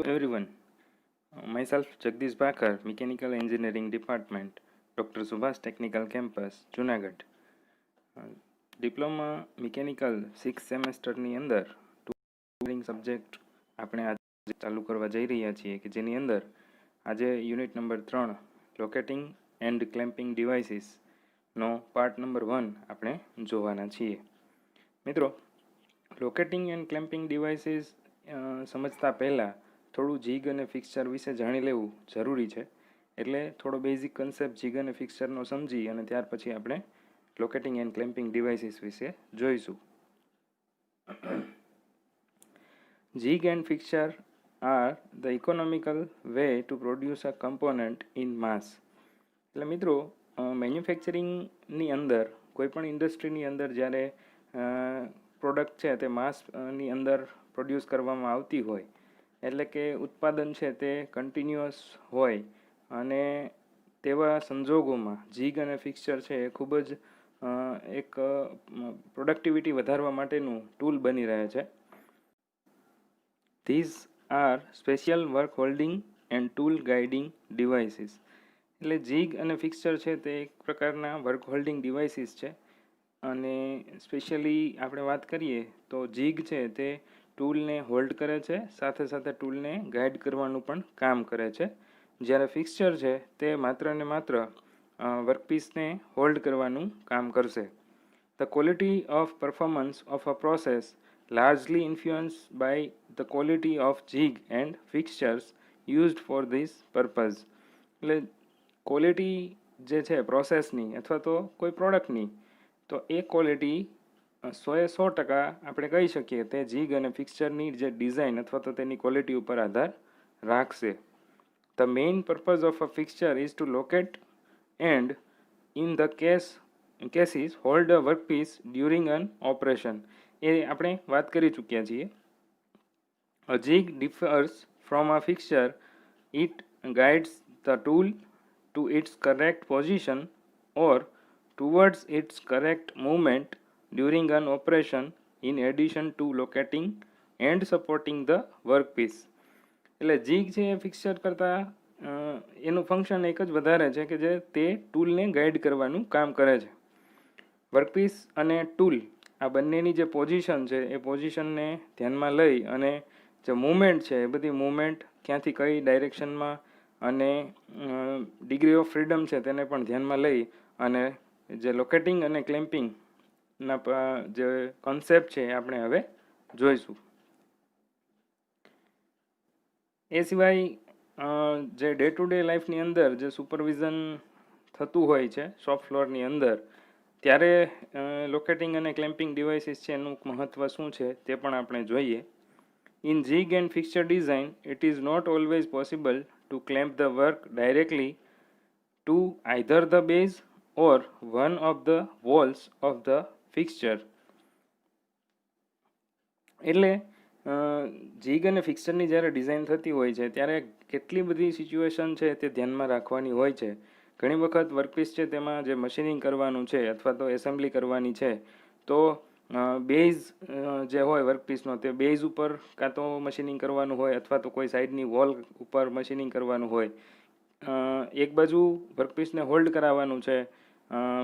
everyone. Myself Jagdish Bakar, Mechanical Engineering Department, Dr. Subhash Technical Campus, Junagadh. Diploma mechanical 6 સેમેસ્ટરની અંદર tooling subject આપણે આજે ચાલુ કરવા જઈ રહ્યા છીએ કે જેની અંદર આજે unit number 3 locating and clamping ડિવાઇસીસનો પાર્ટ નંબર 1 આપણે જોવાના છીએ. મિત્રો, લોકેટિંગ એન્ડ ક્લેમ્પિંગ ડિવાઇસીસ સમજતા પહેલાં થોડું જીગ અને ફિક્સચર વિશે જાણી લેવું જરૂરી છે. એટલે થોડો બેઝિક કન્સેપ્ટ જીગ અને ફિક્સચરનો સમજી અને ત્યાર પછી આપણે લોકેટિંગ એન્ડ ક્લેમ્પિંગ ડિવાઇસીસ વિશે જોઈશું. Jig and fixture are the economical way to produce a component in mass. એટલે મિત્રો, મેન્યુફેક્ચરિંગની અંદર કોઈપણ ઇન્ડસ્ટ્રીની અંદર જ્યારે પ્રોડક્ટ છે તે માસની અંદર પ્રોડ્યુસ કરવામાં આવતી હોય, એટલે કે ઉત્પાદન છે તે કન્ટિન્યુઅસ હોય અને તેવા સંજોગોમાં જીગ અને ફિક્સચર છે એ ખૂબ જ એક પ્રોડક્ટિવિટી વધારવા માટેનું ટૂલ બની રહે છે. These are special work holding and tool guiding devices. એટલે જીગ અને ફિક્સચર છે તે એક પ્રકારના વર્ક હોલ્ડિંગ ડિવાઇસીસ છે અને સ્પેશિયલી આપણે વાત કરીએ તો જીગ છે તે ટૂલને હોલ્ડ કરે છે, સાથે સાથે ટૂલને ગાઈડ કરવાનું પણ કામ કરે છે, જ્યારે ફિક્સચર છે તે માત્ર ને માત્ર વર્કપીસને હોલ્ડ કરવાનું કામ કરશે. The quality of performance of a process largely influenced by the quality of jig and fixtures used for this purpose. એટલે ક્વોલિટી જે છે પ્રોસેસની અથવા તો કોઈ પ્રોડક્ટની, તો એ ક્વોલિટી 100% આપણે કહી શકીએ તે જીગ અને ફિક્સચરની જે ડિઝાઇન અથવા તો તેની ક્વોલિટી ઉપર આધાર રાખશે. The main purpose of a fixture is to locate and in the cases hold a workpiece during an operation. એ આપણે વાત કરી ચૂક્યા છીએ. A jig differs from a fixture. It guides the tool to its correct position or towards its correct movement during an operation in addition to locating and supporting the workpiece. એટલે jig છે એ fixture કરતાં એનું function એક જ વધારે છે કે જે તે ટૂલને ગાઈડ કરવાનું કામ કરે છે. વર્કપીસ અને ટૂલ આ બંનેની જે પોઝિશન છે એ પોઝિશનને ધ્યાનમાં લઈ અને જે મૂવમેન્ટ છે એ બધી મૂવમેન્ટ ક્યાંથી કઈ ડાયરેક્શનમાં અને ડિગ્રી ઓફ ફ્રીડમ છે તેને પણ ધ્યાનમાં લઈ અને જે લોકેટિંગ અને ક્લેમ્પિંગના જે કોન્સેપ્ટ છે એ આપણે હવે જોઈશું. એ સિવાય જે ડે ટુ ડે લાઈફની અંદર જે સુપરવિઝન થતું હોય છે શોપ ફ્લોરની અંદર, ત્યારે લોકેટિંગ અને ક્લેમ્પિંગ ડિવાઇસીસ છે એનું મહત્ત્વ શું છે તે પણ આપણે જોઈએ. In jig and fixture design it is not always possible to clamp the work directly to either the base or one of the walls of the fixture. એટલે જીગ અને ફિક્સચરની જ્યારે ડિઝાઇન થતી હોય છે ત્યારે કેટલી બધી સિચ્યુએશન છે તે ધ્યાનમાં રાખવાની હોય છે. ઘણી વખત વર્કપીસ છે તેમાં જે મશીનિંગ કરવાનું છે અથવા તો એસેમ્બલી કરવાની છે, તો બેઝ જે હોય વર્કપીસનો તે બેઝ ઉપર કાં તો મશીનિંગ કરવાનું હોય અથવા તો કોઈ સાઈડની વોલ ઉપર મશીનિંગ કરવાનું હોય. એક બાજુ વર્કપીસને હોલ્ડ કરાવવાનું છે,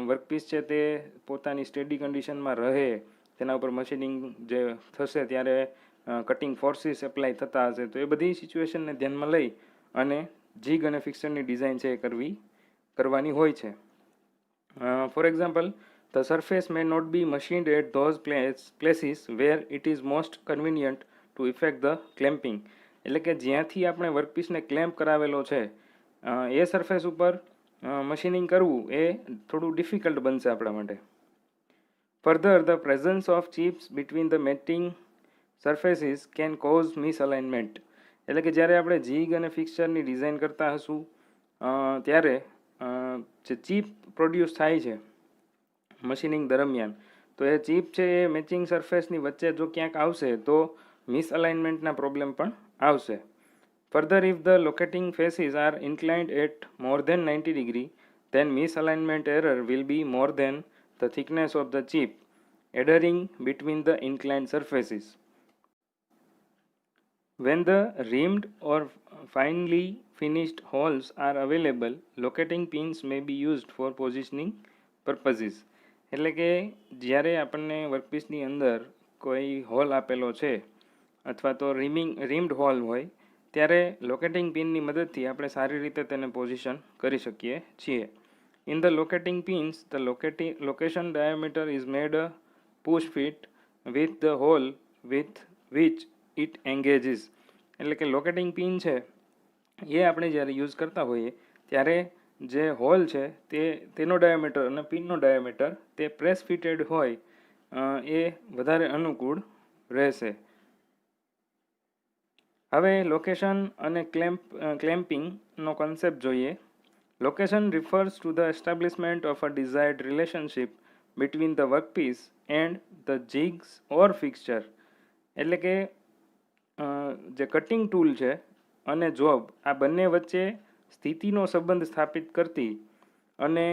વર્કપીસ છે તે પોતાની સ્ટેડી કન્ડિશનમાં રહે, તેના ઉપર મશીનિંગ જે થશે ત્યારે કટિંગ ફોર્સીસ એપ્લાય થતા હશે, તો એ બધી સિચ્યુએશનને ધ્યાનમાં લઈ અને જીગ અને ફિક્સચરની ડિઝાઇન છે એ કરવાની હોય છે. For example, the surface may not be machined at those places where it is most convenient to effect the clamping. એટલે કે જ્યાંથી આપણે વર્કપીસને ક્લેમ્પ કરાવેલો છે એ સરફેસ ઉપર મશીનિંગ કરવું એ થોડું ડિફિકલ્ટ બનશે આપણા માટે. Further, the presence of chips between the mating surfaces can cause misalignment. એટલે કે જ્યારે આપણે જીગ અને ફિક્સચરની ડિઝાઇન કરતા હશું ત્યારે જે ચીપ પ્રોડ્યુસ થાય છે મશીનિંગ દરમિયાન, તો એ ચીપ છે એ મેચિંગ સરફેસની વચ્ચે જો ક્યાંક આવશે તો મિસઅલાઇનમેન્ટના પ્રોબ્લેમ પણ આવશે. Further, if the locating faces are inclined at more than 90 degree, then misalignment error will be more than the thickness of the chip adhering between the inclined surfaces. When the rimmed or finely finished holes are available, locating pins may be used for positioning purposes. એટલે કે જ્યારે આપણને વર્કપીસની અંદર કોઈ hall આપેલો છે અથવા તો રિમ્ડ હોલ હોય ત્યારે લોકેટિંગ પિનની મદદથી આપણે સારી રીતે તેને પોઝિશન કરી શકીએ છીએ. In the locating pins, the location diameter is made a push fit with the hole with which it engages. એટલે કે લોકેટિંગ પિન છે એ આપણે જ્યારે યુઝ કરતા હોઈએ ત્યારે જે હોલ છે તેનો ડાયામીટર અને પિનનો ડાયામીટર તે પ્રેસ ફિટેડ હોય એ વધારે અનુકૂળ રહેશે. હવે લોકેશન અને ક્લેમ્પિંગનો કોન્સેપ્ટ જોઈએ. Location refers to the establishment of a desired relationship between the workpiece and the jigs or fixture. એટલે કે જે કટિંગ ટૂલ છે અને જોબ આ બંને વચ્ચે સ્થિતિનો સંબંધ સ્થાપિત કરતી અને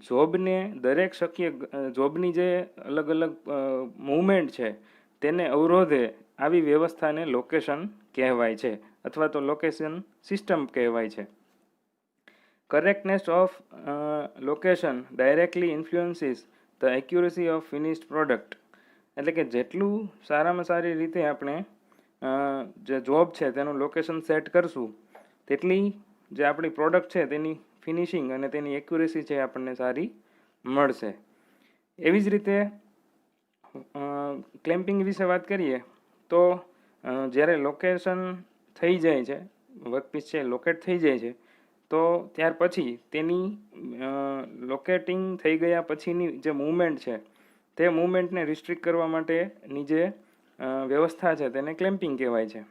જોબને દરેક શક્ય જોબની જે અલગ અલગ મૂવમેન્ટ છે તેને અવરોધે આવી વ્યવસ્થાને લોકેશન કહેવાય છે અથવા તો લોકેશન સિસ્ટમ કહેવાય છે. Correctness of location directly influences the accuracy of finished product. એટલે કે જેટલું સારામાં સારી રીતે આપણે જે જોબ છે તેનું લોકેશન સેટ કરશું તેટલી જે આપણી પ્રોડક્ટ છે તેની ફિનિશિંગ અને તેની એક્યુરેસી છે આપણને સારી મળશે. એવી જ રીતે ક્લેમ્પિંગ વિશે વાત કરીએ તો જ્યારે લોકેશન થઈ જાય છે વર્કપીસ છે લોકેટ થઈ જાય છે તો ત્યાર પછી તેની લોકેટિંગ થઈ ગયા પછીની જે મૂવમેન્ટ છે તે મૂવમેન્ટને રિસ્ટ્રિક્ટ કરવા માટેની જે વ્યવસ્થા છે તેને ક્લેમ્પિંગ કહેવાય છે.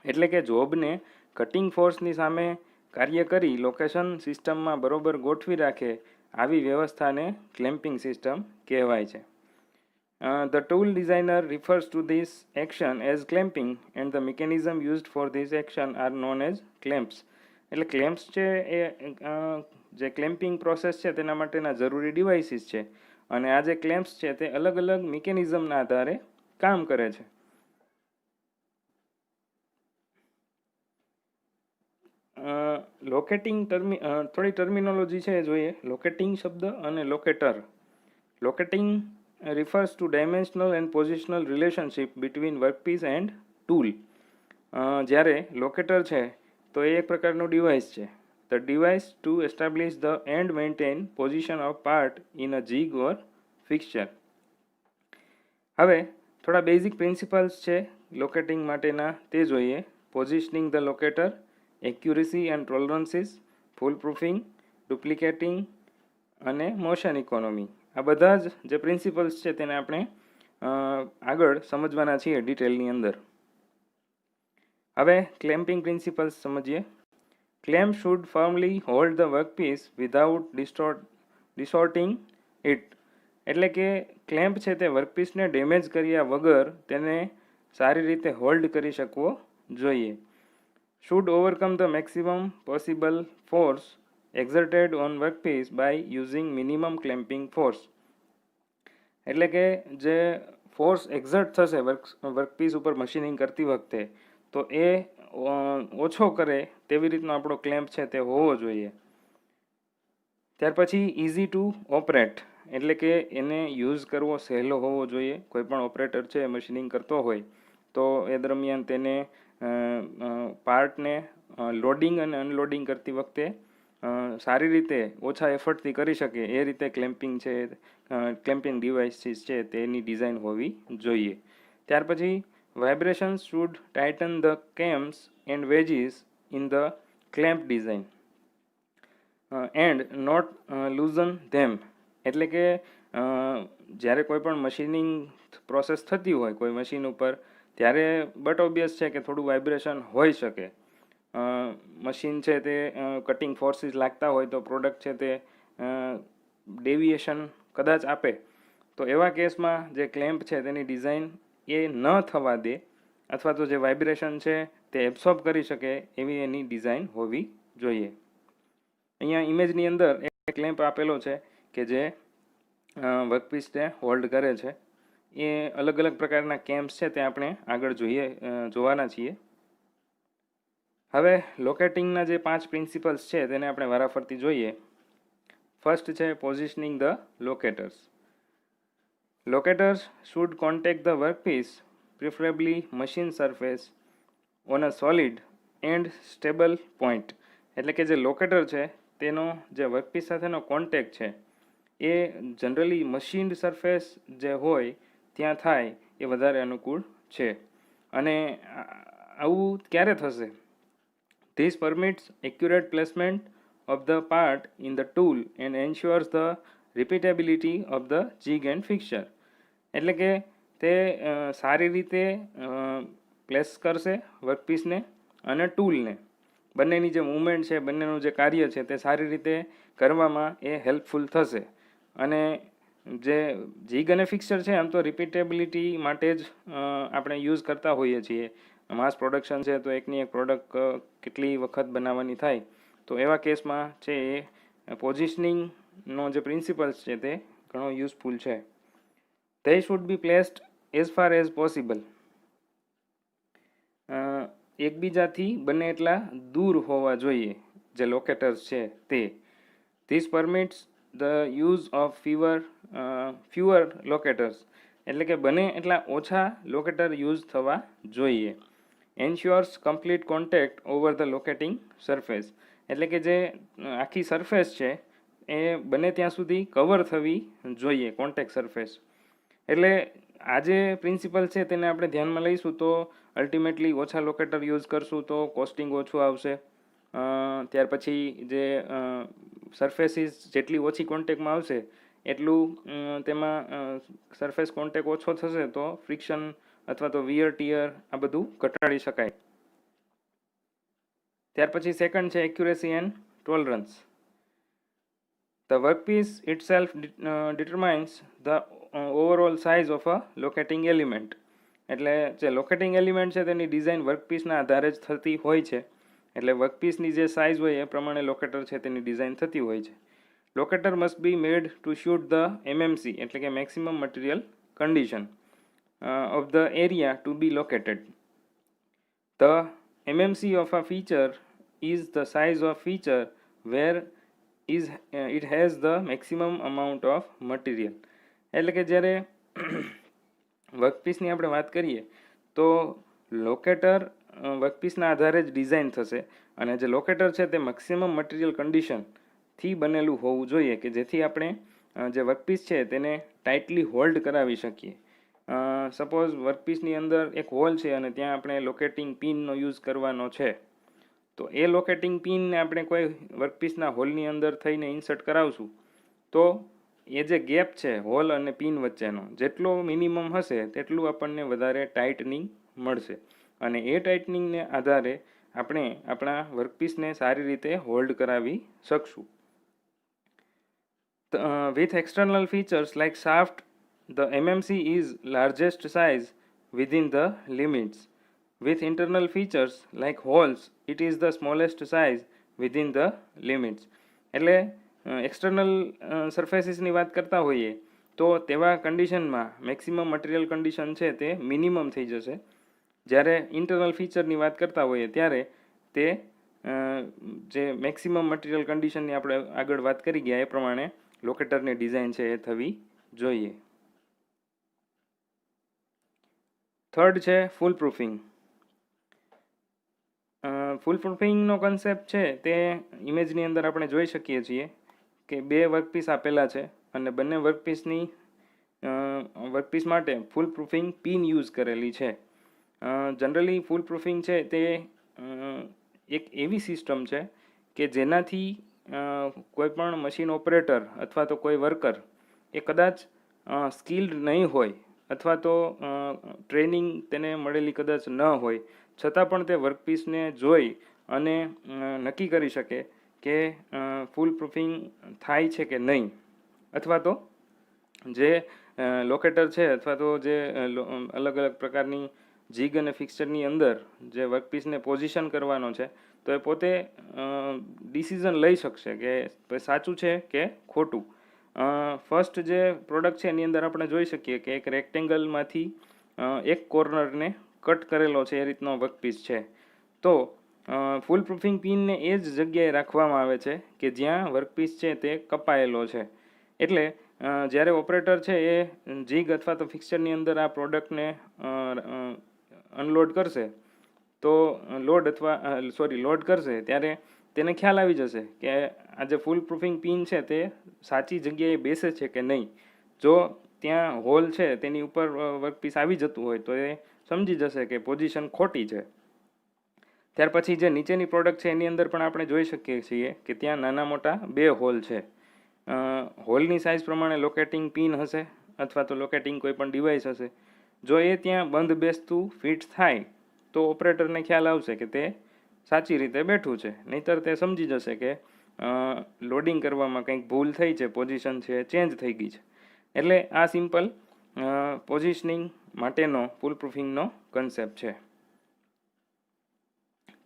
એટલે કે જોબને કટિંગ ફોર્સની સામે કાર્ય કરી લોકેશન સિસ્ટમમાં બરોબર ગોઠવી રાખે આવી વ્યવસ્થાને ક્લેમ્પિંગ સિસ્ટમ કહેવાય છે. The tool designer refers to this action as clamping and the mechanism used for this action are known as clamps. એટલે ક્લેમ્પ્સ છે એ જે ક્લેમ્પિંગ પ્રોસેસ છે તેના માટેના જરૂરી ડિવાઇસીસ છે અને આ જે ક્લેમ્પ્સ છે તે અલગ અલગ મિકેનિઝમના આધારે કામ કરે છે. લોકેટિંગ થોડી ટર્મિનોલોજી છે એ જોઈએ. લોકેટિંગ શબ્દ અને locator. લોકેટિંગ refers to dimensional and positional relationship between workpiece and tool. જ્યારે લોકેટર છે તો એ એક પ્રકારનું ડિવાઇસ છે. The device to establish the and maintain position of part in a jig or fixture. હવે થોડા બેઝિક પ્રિન્સિપલ્સ છે લોકેટિંગ માટેના તે જોઈએ. Positioning the locator, accuracy and tolerances, fool proofing, duplicating અને મોશન ઇકોનોમી. આ બધા જ જે પ્રિન્સિપલ્સ છે તેને આપણે આગળ સમજવાના છીએ ડિટેલની અંદર. હવે ક્લેમ્પિંગ પ્રિન્સિપલ્સ સમજીએ. Clamp should firmly hold the workpiece without distorting it. એટલે કે ક્લેમ્પ છે તે વર્કપીસને ડેમેજ કર્યા વગર તેને સારી રીતે હોલ્ડ કરી શકવો જોઈએ. Should overcome the maximum possible force exerted on workpiece by using minimum clamping force. એટલે કે જે ફોર્સ એક્ઝર્ટ થશે વર્કપીસ ઉપર મશીનિંગ કરતી વખતે તો એ ઓછો કરે તેવી રીતનો આપણો ક્લેમ્પ છે તે હોવો જોઈએ. ત્યાર પછી ઇઝી ટુ ઓપરેટ એટલે કે એને યુઝ કરવો સહેલો હોવો જોઈએ. કોઈ પણ ઓપરેટર છે મશીનિંગ કરતો હોય તો એ દરમિયાન તેને પાર્ટને લોડિંગ અને અનલોડિંગ કરતી વખતે સારી રીતે ઓછા એફર્ટથી કરી શકે એ રીતે ક્લેમ્પિંગ છે ક્લેમ્પિંગ ડિવાઇસીસ છે તેની ડિઝાઇન હોવી જોઈએ. ત્યાર પછી vibrations should tighten the cams and wedges in the clamp design and not loosen them. એટલે કે જ્યારે કોઈ પણ મશીનિંગ પ્રોસેસ થતી હોય કોઈ મશીન ઉપર ત્યારે બટ ઓબ્વિયસ છે કે થોડું વાઇબ્રેશન હોઈ શકે. મશીન છે તે કટિંગ ફોર્સીસ લાગતા હોય તો પ્રોડક્ટ છે તે ડેવિએશન કદાચ આપે તો એવા કેસમાં જે ક્લેમ્પ છે તેની ડિઝાઇન એ ન થવા દે અથવા તો જે વાઇબ્રેશન છે તે એબ્સોર્બ કરી શકે એવી એની ડિઝાઇન હોવી જોઈએ. અહીંયા ઇમેજની અંદર એક ક્લેમ્પ આપેલો છે કે જે વર્કપીસને હોલ્ડ કરે છે. એ અલગ અલગ પ્રકારના કેમ્પ્સ છે તે આપણે આગળ જોવાના છીએ. હવે લોકેટિંગના જે 5 પ્રિન્સિપલ્સ છે તેને આપણે વારાફરતી જોઈએ. ફર્સ્ટ છે positioning the locators. Locators should contact the workpiece, preferably machine surface, on a solid and stable point. એટલે કે જે લોકેટર છે તેનો જે વર્કપીસ સાથેનો કોન્ટેક્ટ છે એ જનરલી મશીન્ડ સરફેસ જે હોય ત્યાં થાય એ વધારે અનુકૂળ છે. અને આવું ક્યારે થશે? This permits accurate placement of the part in the tool and ensures the repeatability of the jig and fixture. એટલે કે તે સારી રીતે પ્લેસ કરશે વર્કપીસને અને ટૂલને. બંનેની જે મૂવમેન્ટ છે, બંનેનું જે કાર્ય છે તે સારી રીતે કરવામાં એ હેલ્પફુલ થશે. અને જે જીગ અને ફિક્સર છે આમ તો રિપીટેબિલિટી માટે જ આપણે યુઝ કરતા હોઈએ છીએ. માસ પ્રોડક્શન છે તો એકની એક પ્રોડક્ટ કેટલી વખત બનાવવાની થાય, તો એવા કેસમાં છે એ પોઝિશનિંગનો જે પ્રિન્સિપલ્સ છે તે ઘણો યુઝફુલ છે. they should be placed as far as possible. એકબીજાથી બને એટલા દૂર હોવા જોઈએ જે લોકેટર્સ છે તે. This permits the use of fewer locators. એટલે કે બને એટલા ઓછા લોકેટર યુઝ થવા જોઈએ. Ensures complete contact over the locating surface. એટલે કે જે આખી સરફેસ છે એ બને ત્યાં સુધી કવર થવી જોઈએ, કોન્ટેક્ટ સરફેસ. એટલે આ જે પ્રિન્સિપલ છે તેને આપણે ધ્યાનમાં લઈશું તો અલ્ટિમેટલી ઓછા લોકેટર યુઝ કરશું તો કોસ્ટિંગ ઓછું આવશે. ત્યાર પછી જે સરફેસીસ જેટલી ઓછી કોન્ટેક્ટમાં આવશે એટલું તેમાં સરફેસ કોન્ટેક્ટ ઓછો થશે તો ફ્રિક્શન અથવા તો વિયર ટીયર આ બધું ઘટાડી શકાય. ત્યાર પછી સેકન્ડ છે accuracy and tolerance. The workpiece itself determines the overall size of a લોકેટિંગ element. એટલે જે લોકેટિંગ એલિમેન્ટ છે તેની ડિઝાઇન વર્કપીસના આધારે જ થતી હોય છે. એટલે વર્કપીસની જે સાઇઝ હોય એ પ્રમાણે લોકેટર છે તેની ડિઝાઇન થતી હોય છે. Locator must be made two shoot the MMC એટલે કે maximum material condition of the area to be located. The MMC of a feature is the size of feature where it has the maximum amount of material. એટલે કે જ્યારે વર્કપીસની આપણે વાત કરીએ તો locator વર્કપીસના આધારે જ ડિઝાઇન થશે અને જે લોકેટર છે તે મેક્સિમમ મટીરિયલ કન્ડિશનથી બનેલું હોવું જોઈએ કે જેથી આપણે જે વર્કપીસ છે તેને ટાઇટલી હોલ્ડ કરાવી શકીએ. સપોઝ વર્કપીસની અંદર એક હોલ છે અને ત્યાં આપણે લોકેટિંગ પિનનો યુઝ કરવાનો છે, તો એ લોકેટિંગ પિનને આપણે કોઈ વર્કપીસના હોલની અંદર થઈને ઇન્સર્ટ કરાવશું તો એ જે ગેપ છે હોલ અને પિન વચ્ચેનો જેટલો મિનિમમ હશે તેટલું આપણને વધારે ટાઇટનિંગ મળશે અને એ ટાઇટનિંગને આધારે આપણે આપણા વર્કપીસને સારી રીતે હોલ્ડ કરાવી શકશું. With external features like shaft, the MMC is largest size within the limits. With internal features like holes, it is the smallest size within the limits. એટલે એક્સટર્નલ સરફેસીસની વાત કરતા હોઈએ તો તેવા કન્ડિશનમાં મેક્સિમમ મટીરિયલ કન્ડિશન છે તે મિનિમમ થઈ જશે. જ્યારે ઇન્ટરનલ ફીચરની વાત કરતા હોઈએ ત્યારે તે જે મેક્સિમમ મટીરિયલ કન્ડિશનની આપણે આગળ વાત કરી ગયા એ પ્રમાણે લોકેટરની ડિઝાઇન છે એ થવી જોઈએ. થર્ડ છે ફૂલ પ્રૂફિંગ. ફૂલ પ્રૂફિંગનો કન્સેપ્ટ છે તે ઇમેજની અંદર આપણે જોઈ શકીએ છીએ કે બે વર્કપીસ આપેલા છે અને બંને વર્કપીસ માટે ફૂલ પ્રૂફિંગ પિન યુઝ કરેલી છે. જનરલી ફૂલ પ્રૂફિંગ છે તે એક એવી સિસ્ટમ છે કે જેનાથી કોઈ પણ મશીન ઓપરેટર અથવા તો કોઈ વર્કર એ કદાચ સ્કિલ્ડ નહીં હોય અથવા તો ટ્રેનિંગ તેને મળેલી કદાચ ન હોય છતાં પણ તે વર્કપીસને જોઈ અને નક્કી કરી શકે કે ફૂલ પ્રૂફિંગ થાય છે કે નહીં, અથવા તો જે લોકેટર છે અથવા તો જે અલગ અલગ પ્રકારની જીગ અને ફિક્સચરની અંદર જે વર્કપીસને પોઝિશન કરવાનો છે તો એ પોતે ડિસિઝન લઈ શકશે કે સાચું છે કે ખોટું. ફર્સ્ટ જે પ્રોડક્ટ છે એની અંદર આપણે જોઈ શકીએ કે એક રેક્ટેંગલમાંથી એક કોર્નરને કટ કરેલો છે એ રીતનો વર્કપીસ છે. તો ફૂલ પ્રૂફિંગ પિનને એ જ જગ્યાએ રાખવામાં આવે છે કે જ્યાં વર્કપીસ છે તે કપાયેલો છે. એટલે જ્યારે ઓપરેટર છે એ જીગ અથવા તો ફિક્સચરની અંદર આ પ્રોડક્ટને અનલોડ કરશે તો લોડ કરશે ત્યારે તેને ખ્યાલ આવી જશે કે આ જે ફૂલ પ્રૂફિંગ પિન છે તે સાચી જગ્યાએ બેસે છે કે નહીં. જો ત્યાં હોલ છે તેની ઉપર વર્કપીસ આવી જતું હોય તો એ સમજી જશે કે પોઝિશન ખોટી છે. ત્યાર પછી જે નીચેની પ્રોડક્ટ છે એની અંદર પણ આપણે જોઈ શકીએ છીએ કે ત્યાં નાના મોટા 2 હોલ છે. હોલની સાઇઝ પ્રમાણે લોકેટિંગ પિન હશે અથવા તો લોકેટિંગ કોઈ પણ ડિવાઇસ હશે. જો એ ત્યાં બંધ બેસતું ફિટ થાય તો ઓપરેટરને ખ્યાલ આવશે કે તે સાચી રીતે બેઠું છે. નહીંતર તે સમજી જશે કે લોડિંગ કરવામાં કંઈક ભૂલ થઈ છે, પોઝિશન છે ચેન્જ થઈ ગઈ છે. એટલે આ સિમ્પલ પોઝિશનિંગ માટેનો ફૂલ પ્રૂફિંગનો કન્સેપ્ટ છે.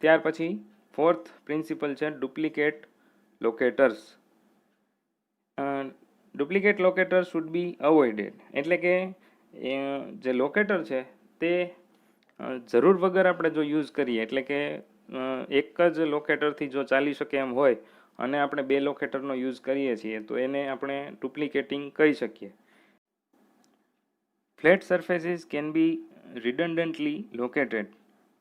ત્યાર પછી 4th પ્રિન્સિપલ છે duplicate locators. Duplicate locator should be avoided. એટલે કે જે લોકેટર છે તે જરૂર વગર આપણે જો યુઝ કરીએ, એટલે કે એક જ લોકેટરથી જો ચાલી શકે એમ હોય અને આપણે 2 લોકેટરનો યુઝ કરીએ છીએ તો એને આપણે ડુપ્લિકેટિંગ કહી શકીએ. Flat surfaces can be redundantly located.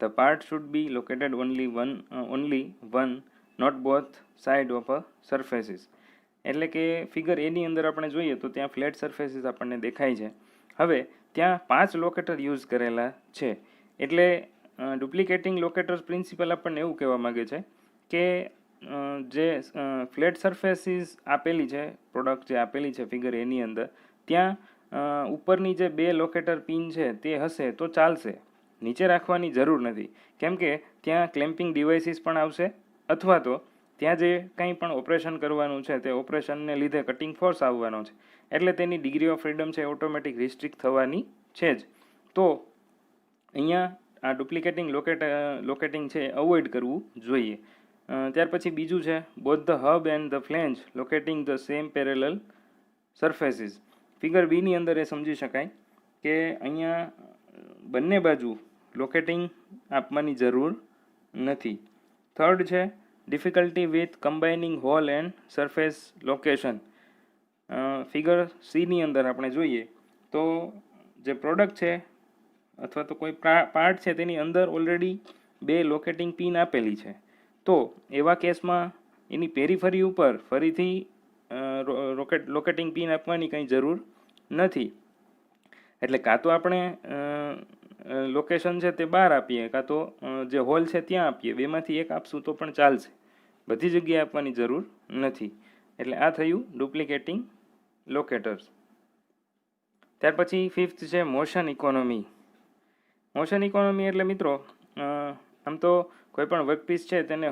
The part should be located only one, not both side of a surfaces. એટલે કે ફિગર એની અંદર આપણે જોઈએ તો ત્યાં ફ્લેટ સરફેસીસ આપણને દેખાય છે. હવે ત્યાં 5 લોકેટર યુઝ કરેલા છે. એટલે ડુપ્લિકેટિંગ લોકેટર્સ પ્રિન્સિપલ આપણને એવું કહેવા માગે છે કે જે ફ્લેટ સરફેસીસ આપેલી છે, પ્રોડક્ટ જે આપેલી છે ફિગર એની અંદર, ત્યાં ઉપરની જે 2 લોકેટર પિન છે તે હશે તો ચાલશે, નીચે રાખવાની જરૂર નથી. કેમ કે ત્યાં ક્લેમ્પિંગ ડિવાઇસીસ પણ આવશે અથવા તો ત્યાં જે કંઈ પણ ઓપરેશન કરવાનું છે તે ઓપરેશનને લીધે કટિંગ ફોર્સ આવવાનો છે. એટલે તેની ડિગ્રી ઓફ ફ્રીડમ છે ઓટોમેટિક રિસ્ટ્રિક્ટ થવાની છે જ. તો અહીંયા આ ડુપ્લિકેટિંગ લોકેટિંગ છે અવોઇડ કરવું જોઈએ. ત્યાર પછી બીજું છે both the hub and the flange locating the same parallel surfaces. Figure બીની અંદર એ સમજી શકાય કે અહીંયા બંને બાજુ લોકેટિંગ આપવાની જરૂર નથી. થર્ડ છે difficulty with combining hole and surface location. Figure સીની અંદર આપણે જોઈએ તો જે પ્રોડક્ટ છે અથવા તો કોઈ પાર્ટ છે તેની અંદર ઓલરેડી 2 લોકેટિંગ પિન આપેલી છે. તો એવા કેસમાં એની પેરીફરી ઉપર ફરીથી લોકેટિંગ પિન આપવાની કંઈ જરૂર નથી. એટલે કાં તો આપણે લોકેશન છે તે બહાર આપીએ, કાં તો જે હોલ છે ત્યાં આપીએ. બેમાંથી એક આપશું તો પણ ચાલશે, બધી જગ્યાએ આપવાની જરૂર નથી. એટલે આ થયું ડુપ્લિકેટિંગ લોકેટર્સ. ત્યાર પછી 5th છે મોશન ઇકોનોમી. મોશન ઇકોનોમી એટલે મિત્રો આમ તો કોઈ પણ વર્કપીસ છે તેને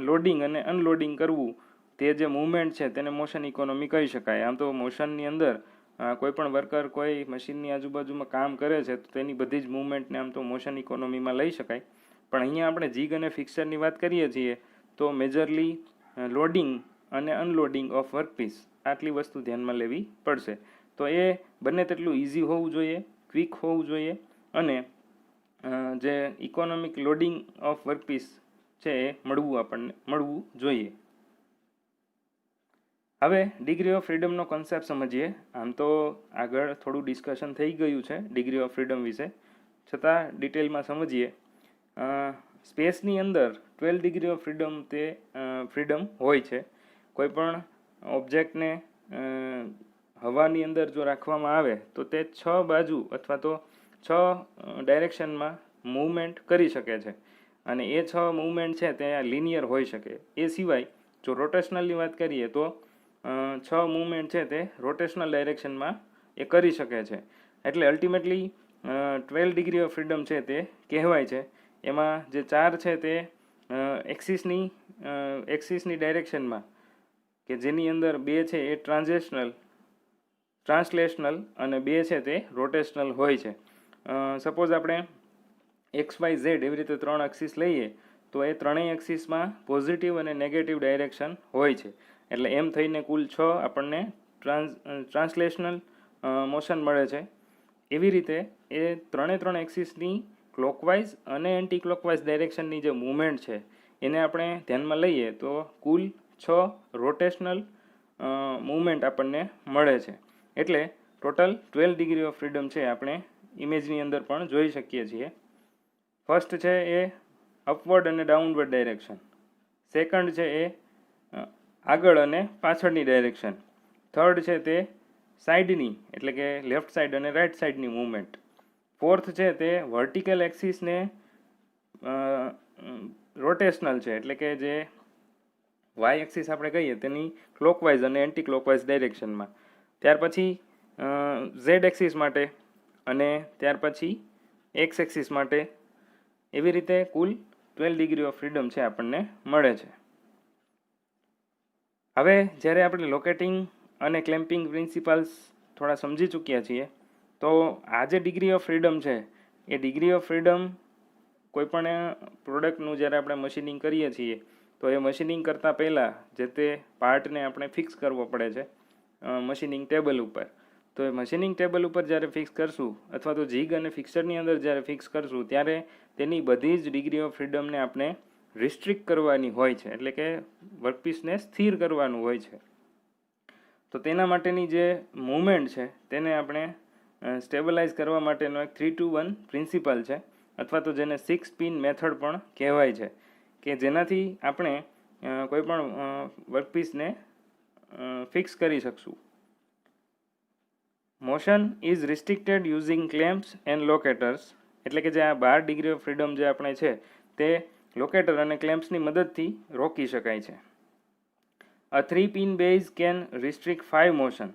લોડિંગ અને અનલોડિંગ કરવું, તે જે મૂવમેન્ટ છે તેને મોશન ઇકોનોમી કહી શકાય. આમ તો મોશનની અંદર કોઈ પણ વર્કર કોઈ મશીનની આજુબાજુમાં કામ કરે છે તો તેની બધી જ મૂવમેન્ટને આમ તો મોશન ઇકોનોમીમાં લઈ શકાય. પણ અહીંયા આપણે જીગ અને ફિક્સચરની વાત કરીએ છીએ તો મેજરલી લોડિંગ અને અનલોડિંગ ઓફ વર્કપીસ આટલી વસ્તુ ધ્યાનમાં લેવી પડશે. તો એ બંને તેટલું ઇઝી હોવું જોઈએ, ક્વિક હોવું જોઈએ અને જે ઇકોનોમિક લોડિંગ ઓફ વર્કપીસ છે એ મળવું જોઈએ. હવે ડિગ્રી ઓફ ફ્રીડમનો કોન્સેપ્ટ સમજીએ. આમ તો આગળ થોડું ડિસ્કશન થઈ ગયું છે ડિગ્રી ઓફ ફ્રીડમ વિશે, છતાં ડિટેલમાં સમજીએ. સ્પેસની અંદર 12 ડિગ્રી ઓફ ફ્રીડમ હોય છે. કોઈ પણ ઓબ્જેક્ટને હવાની અંદર જો રાખવામાં આવે તો તે 6 બાજુ અથવા તો 6 ડાયરેક્શનમાં મૂવમેન્ટ કરી શકે છે. અને એ 6 મૂવમેન્ટ છે તે લિનિયર હોઈ શકે. એ સિવાય જો રોટેશનલની વાત કરીએ તો 6 મૂવમેન્ટ છે તે રોટેશનલ ડાયરેક્શનમાં એ કરી શકે છે. એટલે અલ્ટિમેટલી 12 ડિગ્રી ઓફ ફ્રીડમ છે તે કહેવાય છે. એમાં જે 4 છે તે એક્સિસની ડાયરેક્શનમાં, કે જેની અંદર 2 છે એ ટ્રાન્સલેશનલ અને 2 છે તે રોટેશનલ હોય છે. સપોઝ આપણે XYZ એવી રીતે 3 એક્સિસ લઈએ તો એ ત્રણેય એક્સિસમાં પોઝિટિવ અને નેગેટિવ ડાયરેક્શન હોય છે. એટલે એમ થઈને કુલ 6 આપણને ટ્રાન્સલેશનલ મોશન મળે છે. એવી રીતે એ ત્રણે એક્સિસની ક્લોકવાઇઝ અને એન્ટી ક્લોકવાઇઝ ડાયરેક્શનની જે મૂવમેન્ટ છે એને આપણે ધ્યાનમાં લઈએ તો કુલ 6 રોટેશનલ મૂવમેન્ટ આપણને મળે છે. એટલે ટોટલ 12 ડિગ્રી ઓફ ફ્રીડમ છે આપણે ઇમેજની અંદર પણ જોઈ શકીએ છીએ. ફર્સ્ટ છે એ અપવર્ડ અને ડાઉનવર્ડ ડાયરેક્શન, સેકન્ડ છે એ આગળ અને પાછળની ડાયરેક્શન, થર્ડ છે તે સાઈડની એટલે કે લેફ્ટ સાઈડ અને રાઈટ સાઈડની મૂવમેન્ટ, ફોર્થ છે તે વર્ટિકલ એક્સિસને રોટેશનલ છે એટલે કે જે વાય એક્સિસ આપણે કહીએ તેની ક્લોકવાઇઝ અને એન્ટી ક્લોકવાઇઝ ડાયરેક્શનમાં, ત્યાર પછી ઝેડ એક્સિસ માટે અને ત્યાર પછી એક્સ એક્સિસ માટે. એવી રીતે કુલ 12 ડિગ્રી ઓફ ફ્રીડમ છે આપણને મળે છે. હવે જ્યારે આપણે લોકેટિંગ અને ક્લેમ્પિંગ પ્રિન્સિપલ્સ થોડા સમજી ચૂક્યા છીએ તો આ જે ડિગ્રી ઓફ ફ્રીડમ છે એ ડિગ્રી ઓફ ફ્રીડમ કોઈપણ પ્રોડક્ટનું જ્યારે આપણે મશીનિંગ કરીએ છીએ તો એ મશીનિંગ કરતાં પહેલાં જે તે પાર્ટને આપણે ફિક્સ કરવો પડે છે મશીનિંગ ટેબલ ઉપર. તો એ મશીનિંગ ટેબલ ઉપર જ્યારે ફિક્સ કરશું અથવા તો જીગ અને ફિક્સરની અંદર જ્યારે ફિક્સ કરશું ત્યારે તેની બધી જ ડિગ્રી ઓફ ફ્રીડમને આપણે રિસ્ટ્રિક્ટ કરવાની હોય છે એટલે કે વર્કપીસને સ્થિર કરવાનું હોય છે. તો તેના માટેની જે મૂવમેન્ટ છે તેને આપણે સ્ટેબલાઇઝ કરવા માટેનો એક 3 to 1 પ્રિન્સિપલ છે અથવા તો જેને 6 પિન મેથડ પણ કહેવાય છે કે જેનાથી આપણે કોઈપણ વર્કપીસને ફિક્સ કરી શકશું. Motion is restricted using clamps and locators એટલે કે જે આ 12 ડિગ્રી ઓફ ફ્રીડમ જે આપણે છે તે લોકેટર અને ક્લેમ્પ્સની મદદથી રોકી શકાય છે. અ 3 pin base can restrict 5 motion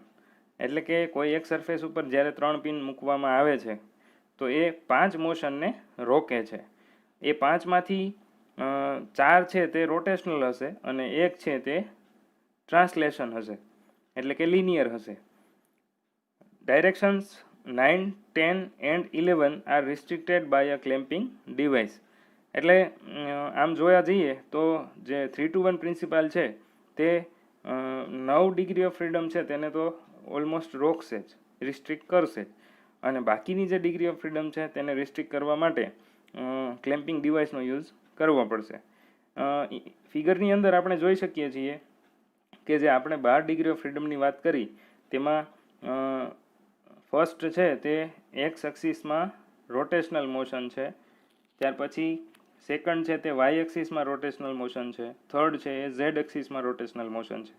એટલે કે કોઈ એક સરફેસ ઉપર જ્યારે 3 પિન મૂકવામાં આવે છે તો એ 5 મોશનને રોકે છે. એ 5માંથી 4 છે તે રોટેશનલ હશે અને એક છે તે ટ્રાન્સલેશન હશે એટલે કે લિનિયર હશે. Directions 9, 10 and 11 are restricted by a clamping device એટલે આમ જોયા જઈએ તો જે 3 to 1 પ્રિન્સિપાલ છે તે 9 ડિગ્રી ઓફ ફ્રીડમ છે તેને તો ઓલમોસ્ટ રોકશે જ, રિસ્ટ્રિક્ટ કરશે જ, અને બાકીની જે ડિગ્રી ઓફ ફ્રીડમ છે તેને રિસ્ટ્રિક્ટ કરવા માટે ક્લેમ્પિંગ ડિવાઇસનો યુઝ કરવો પડશે. ફિગરની અંદર આપણે જોઈ શકીએ છીએ કે જે આપણે 12 ડિગ્રી ઓફ ફ્રીડમની વાત કરી તેમાં ફર્સ્ટ છે તે એક્સ એક્સિસમાં રોટેશનલ મોશન છે, ત્યાર પછી સેકન્ડ છે તે વાય એક્સિસમાં રોટેશનલ મોશન છે, થર્ડ છે એ ઝેડ એક્સિસમાં રોટેશનલ મોશન છે,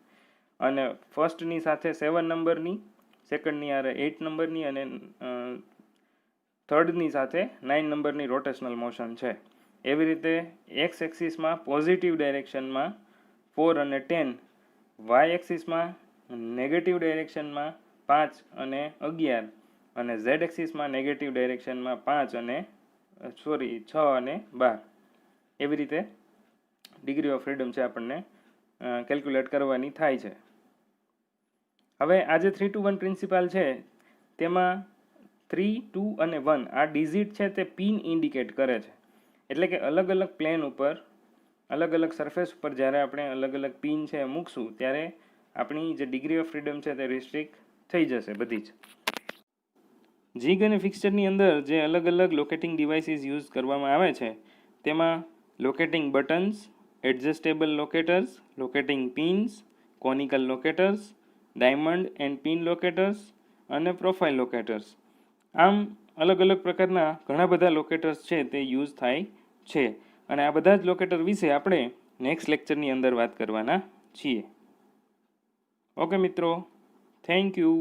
અને ફર્સ્ટની સાથે 7 નંબરની, સેકન્ડની આરે 8 નંબરની અને થર્ડની સાથે 9 નંબરની રોટેશનલ મોશન છે. એવી રીતે એક્સ એક્સિસમાં પોઝિટિવ ડાયરેક્શનમાં 4 અને 10, વાય એક્સિસમાં નેગેટિવ ડાયરેક્શનમાં 5 અને 11 અને ઝેડ એક્સિસમાં નેગેટિવ ડાયરેક્શનમાં 6 અને 12. એવી રીતે ડિગ્રી ઓફ ફ્રીડમ છે આપણને કેલ્ક્યુલેટ કરવાની થાય છે. હવે આ જે 3 to 1 પ્રિન્સિપાલ છે તેમાં 3, 2 અને 1 આ ડિઝિટ છે તે પિન ઇન્ડિકેટ કરે છે એટલે કે અલગ અલગ પ્લેન ઉપર અલગ અલગ સરફેસ ઉપર જ્યારે આપણે અલગ અલગ પિન છે મૂકશું ત્યારે આપણી જે ડિગ્રી ઓફ ફ્રીડમ છે તે રિસ્ટ્રિક્ટ થઈ જશે બધી જ. જીગ અને ફિક્સચરની અંદર જે અલગ અલગ લોકેટિંગ ડિવાઇસીસ યુઝ કરવામાં આવે છે તેમાં locating buttons, adjustable locators, locating pins, conical locators, diamond and pin locators અને પ્રોફાઇલ લોકેટર્સ. આમ અલગ અલગ પ્રકારના ઘણા બધા લોકેટર્સ છે તે યુઝ થાય છે અને આ બધા જ લોકેટર વિશે આપણે નેક્સ્ટ લેક્ચરની અંદર વાત કરવાના છીએ. ઓકે મિત્રો, થેન્ક યુ.